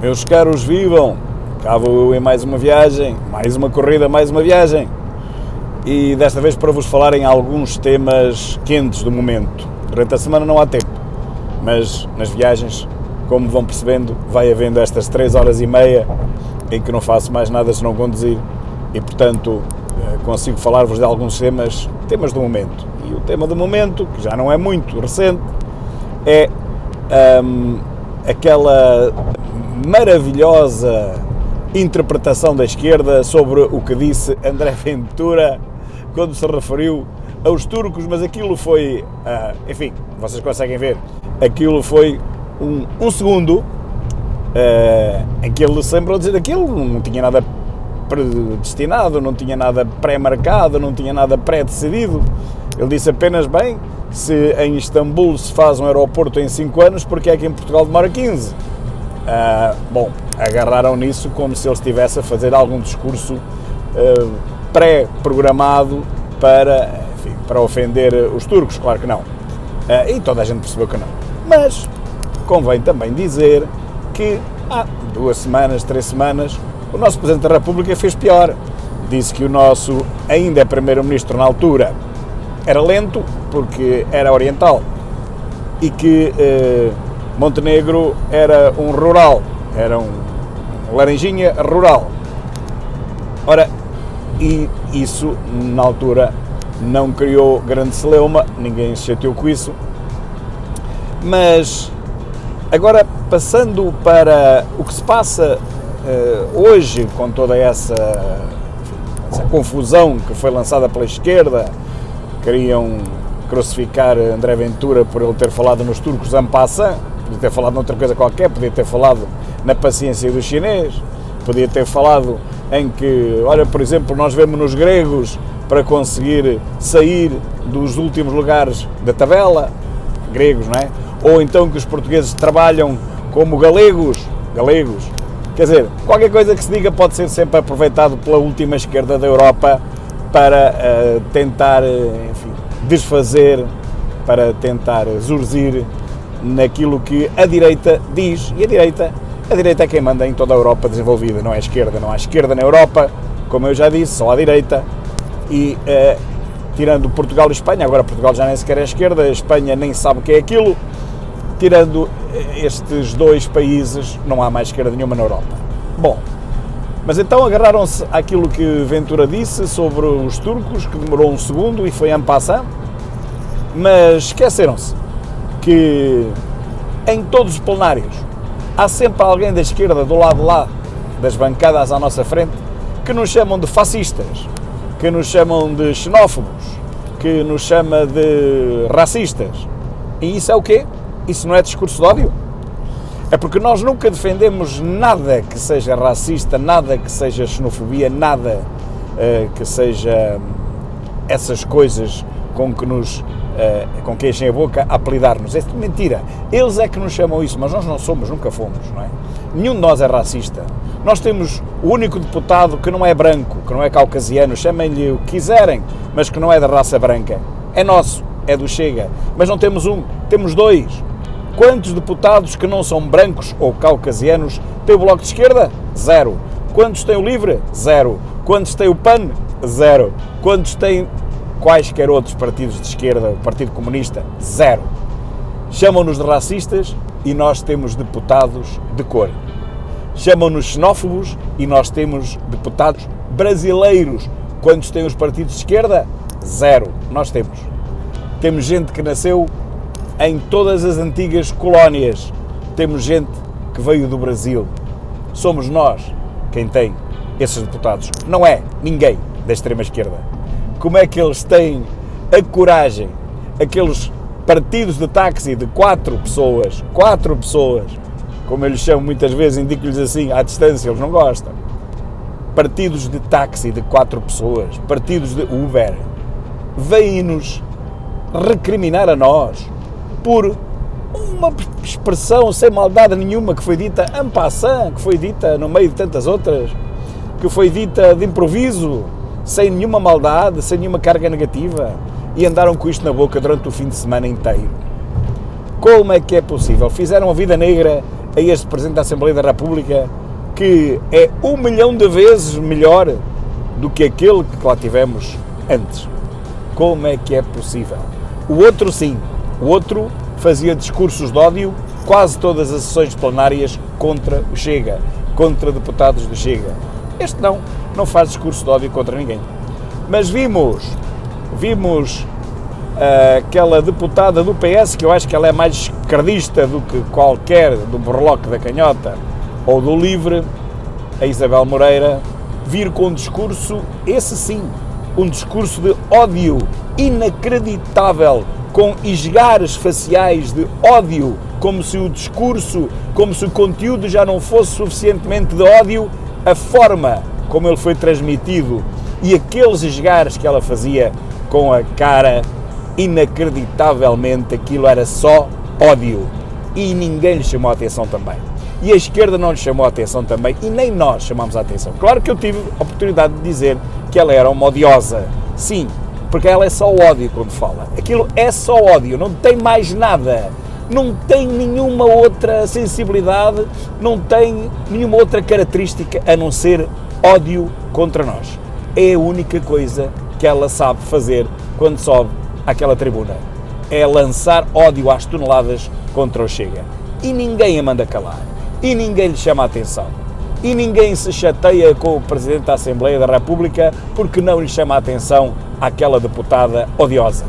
Meus caros, vivam! Cá vou eu em mais uma viagem, mais uma corrida, mais uma viagem. E desta vez para vos falar em alguns temas quentes do momento. Durante a semana não há tempo, mas nas viagens, como vão percebendo, vai havendo estas 3 horas e meia em que não faço mais nada senão conduzir e, portanto, consigo falar-vos de alguns temas do momento. E o tema do momento, que já não é muito recente, é aquela maravilhosa interpretação da esquerda sobre o que disse André Ventura quando se referiu aos turcos, mas aquilo foi, enfim, vocês conseguem ver, aquilo foi um segundo em que ele se lembrou de dizer aquilo, não tinha nada predestinado, não tinha nada pré-marcado, não tinha nada pré-decidido. Ele disse apenas, bem, se em Istambul se faz um aeroporto em 5 anos, porque é que em Portugal demora 15? Bom, agarraram nisso como se ele estivesse a fazer algum discurso pré-programado para ofender os turcos, claro que não. E toda a gente percebeu que não. Mas convém também dizer que há 2 semanas, 3 semanas, o nosso Presidente da República fez pior. Disse que o nosso ainda Primeiro-Ministro na altura era lento porque era oriental e que Montenegro era um rural, era um laranjinha rural. Ora, e isso na altura não criou grande celeuma, ninguém se chateou com isso, mas agora passando para o que se passa hoje com toda essa confusão que foi lançada pela esquerda, queriam crucificar André Ventura por ele ter falado nos turcos en passant, podia ter falado noutra coisa qualquer, podia ter falado na paciência do chinês, podia ter falado em que, olha, por exemplo, nós vemos nos gregos para conseguir sair dos últimos lugares da tabela, gregos, não é? Ou então que os portugueses trabalham como galegos, quer dizer, qualquer coisa que se diga pode ser sempre aproveitado pela última esquerda da Europa para tentar, enfim, desfazer, para tentar zurzir naquilo que a direita diz, e a direita é quem manda em toda a Europa desenvolvida, não é a esquerda, não há esquerda na Europa, como eu já disse, só a direita, e tirando Portugal e Espanha, agora Portugal já nem sequer é a esquerda, a Espanha nem sabe o que é aquilo, tirando estes 2 países, não há mais esquerda nenhuma na Europa. Bom, mas então agarraram-se àquilo que Ventura disse sobre os turcos, que demorou 1 segundo e foi en passant, mas esqueceram-se que em todos os plenários há sempre alguém da esquerda do lado de lá, das bancadas à nossa frente, que nos chamam de fascistas, que nos chamam de xenófobos, que nos chama de racistas. E isso é o quê? Isso não é discurso de ódio? É porque nós nunca defendemos nada que seja racista, nada que seja xenofobia, nada que seja essas coisas com que enchem a boca a apelidar-nos. É mentira. Eles é que nos chamam isso, mas nós não somos, nunca fomos, não é? Nenhum de nós é racista. Nós temos o único deputado que não é branco, que não é caucasiano, chamem-lhe o que quiserem, mas que não é da raça branca. É nosso, é do Chega. Mas não temos um, temos 2. Quantos deputados que não são brancos ou caucasianos tem o Bloco de Esquerda? 0. Quantos tem o LIVRE? 0. Quantos tem o PAN? 0. Quantos tem quaisquer outros partidos de esquerda, o Partido Comunista? 0. Chamam-nos de racistas e nós temos deputados de cor. Chamam-nos xenófobos e nós temos deputados brasileiros. Quantos têm os partidos de esquerda? 0. Nós temos. Temos gente que nasceu em todas as antigas colónias. Temos gente que veio do Brasil. Somos nós quem tem esses deputados. Não é ninguém da extrema-esquerda. Como é que eles têm a coragem, aqueles partidos de táxi de 4 pessoas, como eu lhes chamo muitas vezes, indico-lhes assim, à distância, eles não gostam. Partidos de táxi de 4 pessoas, partidos de Uber, vêm-nos recriminar a nós por uma expressão sem maldade nenhuma que foi dita en passant, que foi dita no meio de tantas outras, que foi dita de improviso, sem nenhuma maldade, sem nenhuma carga negativa, e andaram com isto na boca durante o fim de semana inteiro. Como é que é possível? Fizeram a vida negra a este Presidente da Assembleia da República, que é 1 milhão de vezes melhor do que aquele que lá tivemos antes. Como é que é possível? O outro sim, o outro fazia discursos de ódio quase todas as sessões plenárias contra o Chega, contra deputados do Chega. Este não faz discurso de ódio contra ninguém. Mas vimos aquela deputada do PS, que eu acho que ela é mais esquerdista do que qualquer do Borloque da Canhota ou do Livre, a Isabel Moreira, vir com um discurso, esse sim, um discurso de ódio inacreditável, com esgares faciais de ódio, como se o discurso, como se o conteúdo já não fosse suficientemente de ódio, a forma como ele foi transmitido e aqueles esgares que ela fazia com a cara, inacreditavelmente aquilo era só ódio e ninguém lhe chamou a atenção também. E a esquerda não lhe chamou a atenção também e nem nós chamamos a atenção. Claro que eu tive a oportunidade de dizer que ela era uma odiosa, sim, porque ela é só ódio quando fala. Aquilo é só ódio, não tem mais nada, não tem nenhuma outra sensibilidade, não tem nenhuma outra característica a não ser ódio contra nós. É a única coisa que ela sabe fazer quando sobe àquela tribuna. É lançar ódio às toneladas contra o Chega. E ninguém a manda calar. E ninguém lhe chama a atenção. E ninguém se chateia com o Presidente da Assembleia da República porque não lhe chama a atenção àquela deputada odiosa.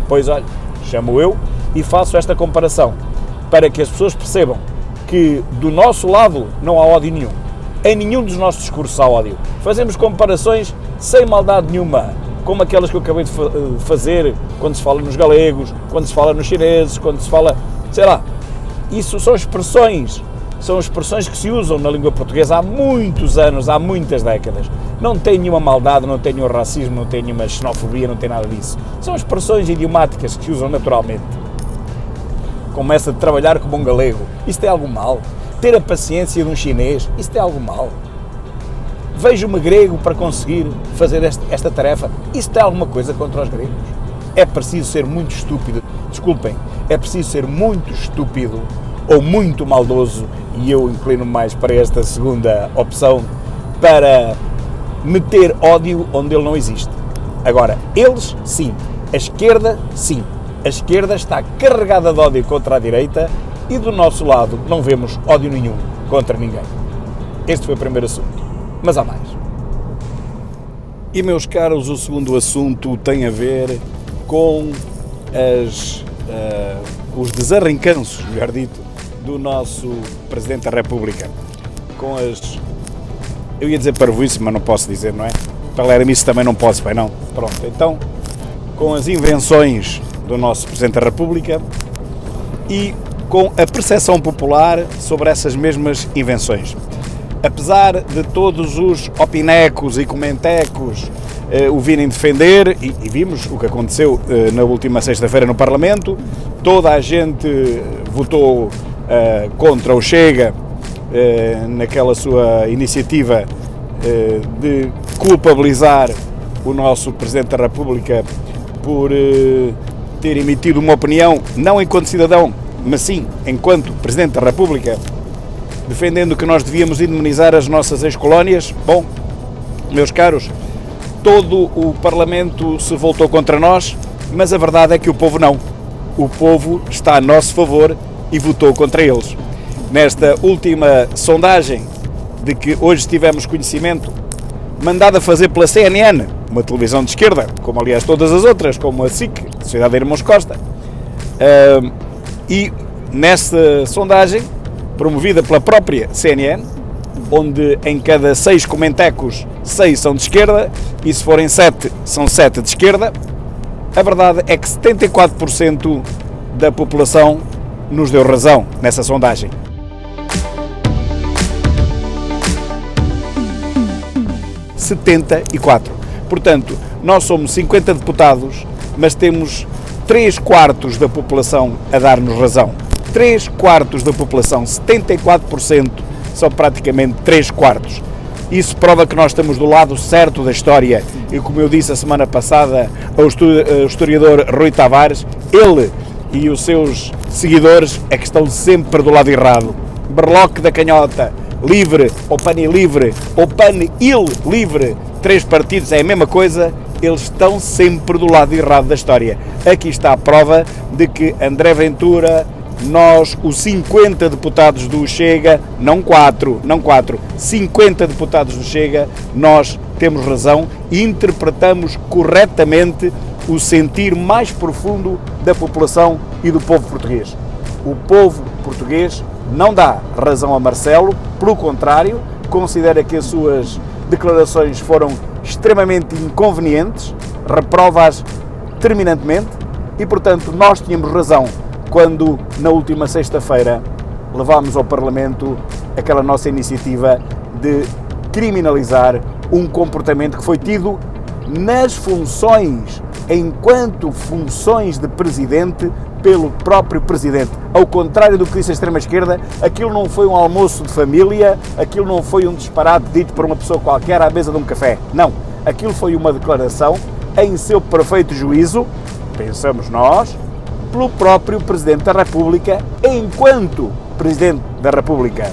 Pois olha, chamo eu e faço esta comparação para que as pessoas percebam que do nosso lado não há ódio nenhum. Em nenhum dos nossos discursos há ódio. Fazemos comparações sem maldade nenhuma, como aquelas que eu acabei de fazer quando se fala nos galegos, quando se fala nos chineses, quando se fala, sei lá. Isso são expressões que se usam na língua portuguesa há muitos anos, há muitas décadas. Não tem nenhuma maldade, não tem nenhum racismo, não tem nenhuma xenofobia, não tem nada disso. São expressões idiomáticas que se usam naturalmente. Começa a trabalhar como um galego. Isso tem algo mal? Ter a paciência de um chinês, isso tem algo mal? Vejo-me grego para conseguir fazer esta tarefa, isso tem alguma coisa contra os gregos? É preciso ser muito estúpido, desculpem, é preciso ser muito estúpido ou muito maldoso, e eu inclino mais para esta segunda opção, para meter ódio onde ele não existe. Agora, eles, sim. A esquerda, sim. A esquerda está carregada de ódio contra a direita e do nosso lado não vemos ódio nenhum contra ninguém. Este foi o primeiro assunto, mas há mais. E, meus caros, o segundo assunto tem a ver com os desarrancanços, melhor dito, do nosso Presidente da República. Com as... Eu ia dizer parvoíce, mas não posso dizer, não é? Palermice também não posso, bem não? Pronto, então, com as invenções do nosso Presidente da República e com a percepção popular sobre essas mesmas invenções. Apesar de todos os opinecos e comentecos o virem defender, e vimos o que aconteceu na última sexta-feira no Parlamento, toda a gente votou contra o Chega naquela sua iniciativa de culpabilizar o nosso Presidente da República por ter emitido uma opinião, não enquanto cidadão, mas sim enquanto Presidente da República, defendendo que nós devíamos indemnizar as nossas ex-colónias. Bom, meus caros, todo o Parlamento se voltou contra nós, mas a verdade é que o povo não. O povo está a nosso favor e votou contra eles. Nesta última sondagem de que hoje tivemos conhecimento, mandada fazer pela CNN, uma televisão de esquerda, como aliás todas as outras, como a SIC, Sociedade de Irmãos Costa, e nesta sondagem, promovida pela própria CNN, onde em cada 6 comentecos, 6 são de esquerda, e se forem 7, são 7 de esquerda, a verdade é que 74% da população nos deu razão nessa sondagem. Portanto, nós somos 50 deputados, mas temos 3/4 da população a dar-nos razão. 3/4 da população, 74%, são praticamente 3/4. Isso prova que nós estamos do lado certo da história e, como eu disse a semana passada ao historiador Rui Tavares, ele e os seus seguidores é que estão sempre do lado errado. berloque da canhota, livre, ou PAN livre, ou PAN livre, 3 partidos é a mesma coisa, eles estão sempre do lado errado da história. Aqui está a prova de que André Ventura, nós, os 50 deputados do Chega, não 4, 50 deputados do Chega, nós temos razão e interpretamos corretamente o sentir mais profundo da população e do povo português. O povo português não dá razão a Marcelo, pelo contrário, considera que as suas declarações foram extremamente inconvenientes, reprova-as terminantemente e, portanto, nós tínhamos razão quando, na última sexta-feira, levámos ao Parlamento aquela nossa iniciativa de criminalizar um comportamento que foi tido nas funções, enquanto funções de Presidente, pelo próprio Presidente. Ao contrário do que disse a extrema-esquerda, aquilo não foi um almoço de família, aquilo não foi um disparate dito por uma pessoa qualquer à mesa de um café. Não, aquilo foi uma declaração em seu perfeito juízo, pensamos nós, pelo próprio Presidente da República, enquanto Presidente da República,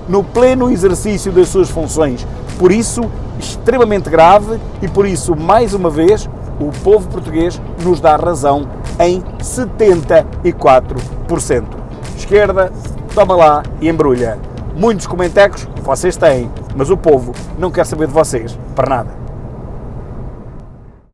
no pleno exercício das suas funções. Por isso, extremamente grave e por isso, mais uma vez, o povo português nos dá razão em 74%. Esquerda, toma lá e embrulha. Muitos comentecos vocês têm, mas o povo não quer saber de vocês para nada.